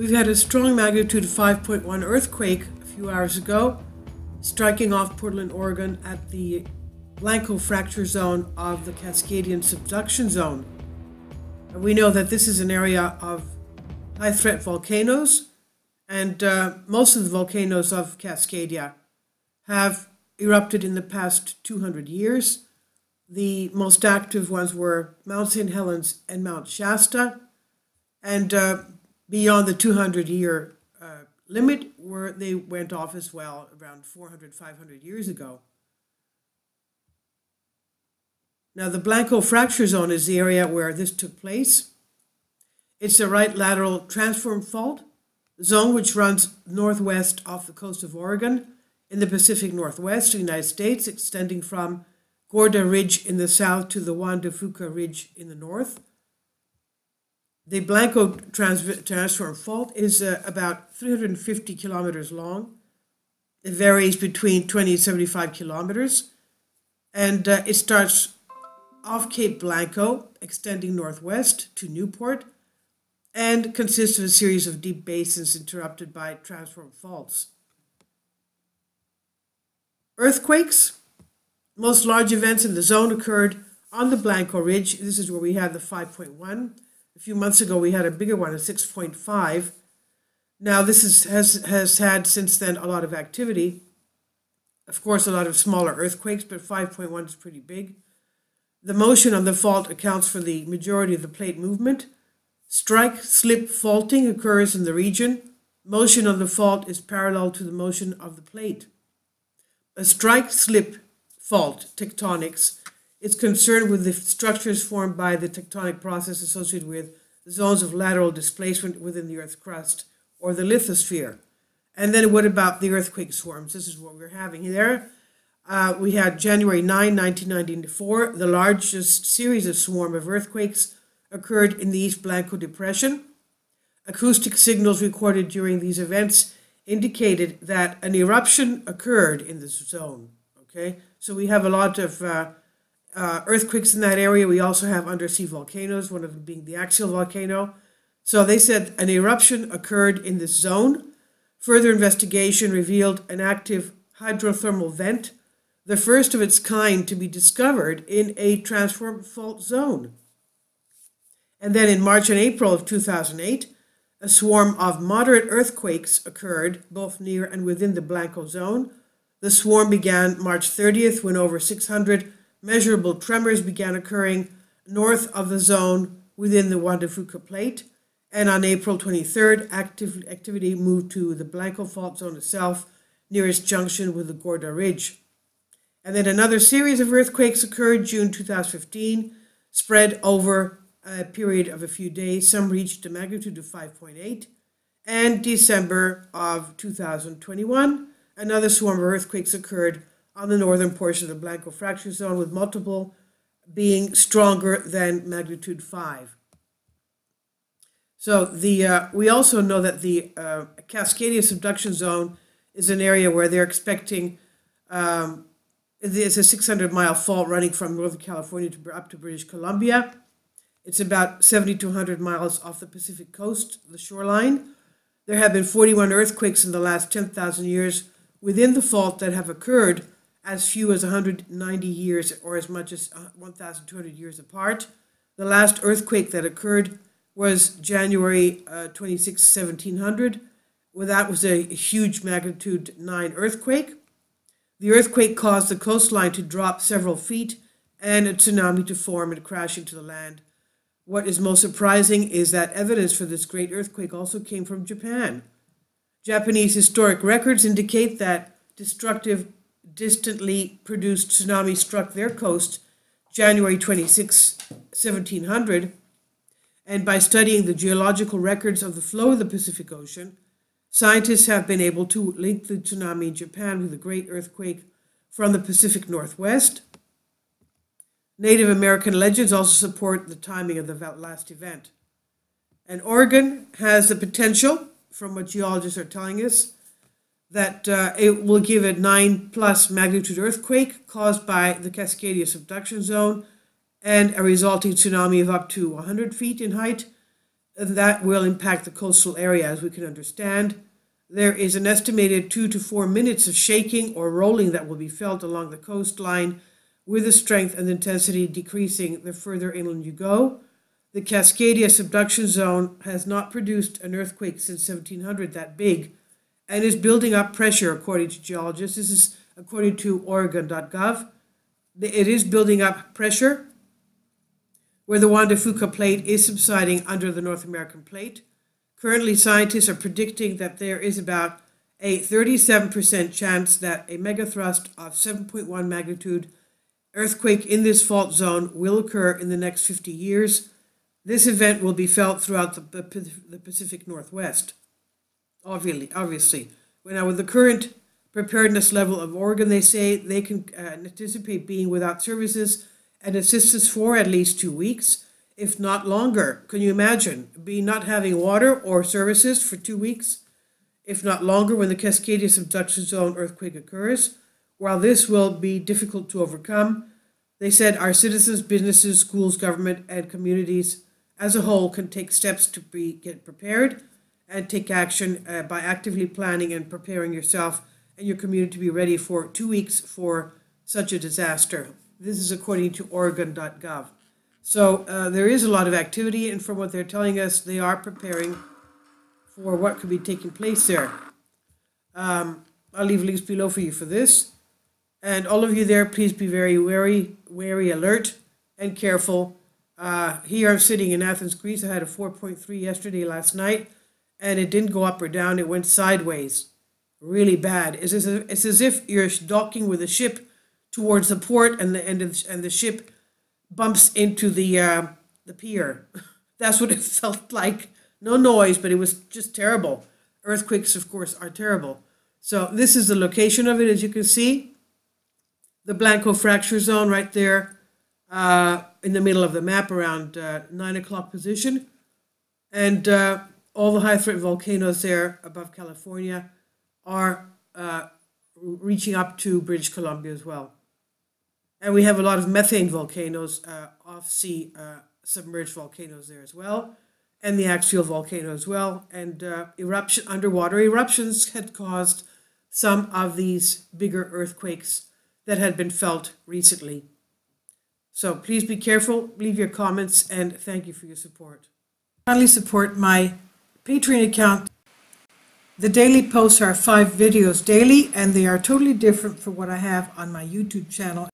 We've had a strong magnitude 5.1 earthquake a few hours ago, striking off Portland, Oregon at the Blanco fracture zone of the Cascadian subduction zone. We know that this is an area of high threat volcanoes, and most of the volcanoes of Cascadia have erupted in the past 200 years. The most active ones were Mount St. Helens and Mount Shasta, and beyond the 200-year limit, where they went off as well around 400, 500 years ago. Now, the Blanco fracture zone is the area where this took place. It's a right lateral transform fault zone which runs northwest off the coast of Oregon in the Pacific Northwest of the United States, extending from Gorda Ridge in the south to the Juan de Fuca Ridge in the north. The Blanco transform fault is about 350 kilometers long. It varies between 20 and 75 kilometers, and it starts off Cape Blanco, extending northwest to Newport, and consists of a series of deep basins interrupted by transform faults. Earthquakes. Most large events in the zone occurred on the Blanco Ridge. This is where we had the 5.1. A few months ago, we had a bigger one, a 6.5. Now, this has had since then a lot of activity. Of course, a lot of smaller earthquakes, but 5.1 is pretty big. The motion on the fault accounts for the majority of the plate movement. Strike-slip faulting occurs in the region. Motion on the fault is parallel to the motion of the plate. A strike-slip fault, tectonics, is concerned with the structures formed by the tectonic process associated with zones of lateral displacement within the Earth's crust or the lithosphere. And then what about the earthquake swarms? This is what we're having here. We had January 9, 1994. The largest series of swarm of earthquakes occurred in the East Blanco Depression. Acoustic signals recorded during these events indicated that an eruption occurred in this zone. Okay, so we have a lot of earthquakes in that area. We also have undersea volcanoes, one of them being the axial volcano. So they said an eruption occurred in this zone. Further investigation revealed an active hydrothermal vent, the first of its kind to be discovered in a transform fault zone. And then in March and April of 2008, a swarm of moderate earthquakes occurred both near and within the Blanco zone. The swarm began March 30th when over 600 measurable tremors began occurring north of the zone within the Juan de Fuca plate. And on April 23rd, activity moved to the Blanco fault zone itself, near its junction with the Gorda Ridge. And then another series of earthquakes occurred June 2015, spread over a period of a few days. Some reached a magnitude of 5.8. And December of 2021, another swarm of earthquakes occurred on the northern portion of the Blanco fracture zone, with multiple being stronger than magnitude 5. So we also know that the Cascadia subduction zone is an area where they're expecting there's a 600-mile fault running from Northern California up to British Columbia. It's about 70 to 100 miles off the Pacific coast, the shoreline. There have been 41 earthquakes in the last 10,000 years within the fault that have occurred as few as 190 years or as much as 1,200 years apart. The last earthquake that occurred was January 26, 1700. Well, that was a huge magnitude 9 earthquake. The earthquake caused the coastline to drop several feet and a tsunami to form and crash into the land. What is most surprising is that evidence for this great earthquake also came from Japan. Japanese historic records indicate that destructive, distantly produced tsunami struck their coast January 26, 1700. And by studying the geological records of the flow of the Pacific Ocean, scientists have been able to link the tsunami in Japan with a great earthquake from the Pacific Northwest. Native American legends also support the timing of the last event. And Oregon has the potential, from what geologists are telling us, that it will give a 9+ magnitude earthquake caused by the Cascadia subduction zone and a resulting tsunami of up to 100 feet in height. and that will impact the coastal area, as we can understand. There is an estimated 2 to 4 minutes of shaking or rolling that will be felt along the coastline, with the strength and intensity decreasing the further inland you go. The Cascadia subduction zone has not produced an earthquake since 1700 that big, and is building up pressure, according to geologists. This is according to Oregon.gov. It is building up pressure where the Juan de Fuca plate is subsiding under the North American plate. Currently, scientists are predicting that there is about a 37% chance that a megathrust of 7.1 magnitude earthquake in this fault zone will occur in the next 50 years. This event will be felt throughout the Pacific Northwest, obviously. Now, with the current preparedness level of Oregon, they say they can anticipate being without services and assistance for at least 2 weeks, if not longer. Can you imagine not having water or services for 2 weeks, if not longer, when the Cascadia subduction zone earthquake occurs? While this will be difficult to overcome, they said our citizens, businesses, schools, government, and communities as a whole can take steps to get prepared and take action by actively planning and preparing yourself and your community to be ready for 2 weeks for such a disaster. This is according to Oregon.gov. So there is a lot of activity, and from what they're telling us, they are preparing for what could be taking place there. I'll leave links below for you for this. And all of you there, please be very wary, alert, and careful. Here I'm sitting in Athens, Greece. I had a 4.3 last night, and it didn't go up or down. It went sideways. Really bad. It's as if you're docking with a ship towards the port, and the ship bumps into the pier. That's what it felt like. No noise, but it was just terrible. Earthquakes, of course, are terrible. So this is the location of it, as you can see. The Blanco fracture zone right there in the middle of the map, around 9 o'clock position. And all the high threat volcanoes there above California are reaching up to British Columbia as well. And we have a lot of methane volcanoes, off-sea submerged volcanoes there as well, and the axial volcano as well. And underwater eruptions had caused some of these bigger earthquakes that had been felt recently. So please be careful, leave your comments, and thank you for your support. Finally, support my Patreon account. The daily posts are 5 videos daily, and they are totally different from what I have on my YouTube channel.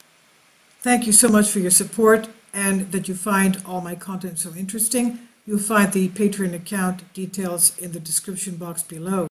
Thank you so much for your support, and that you find all my content so interesting. You'll find the Patreon account details in the description box below.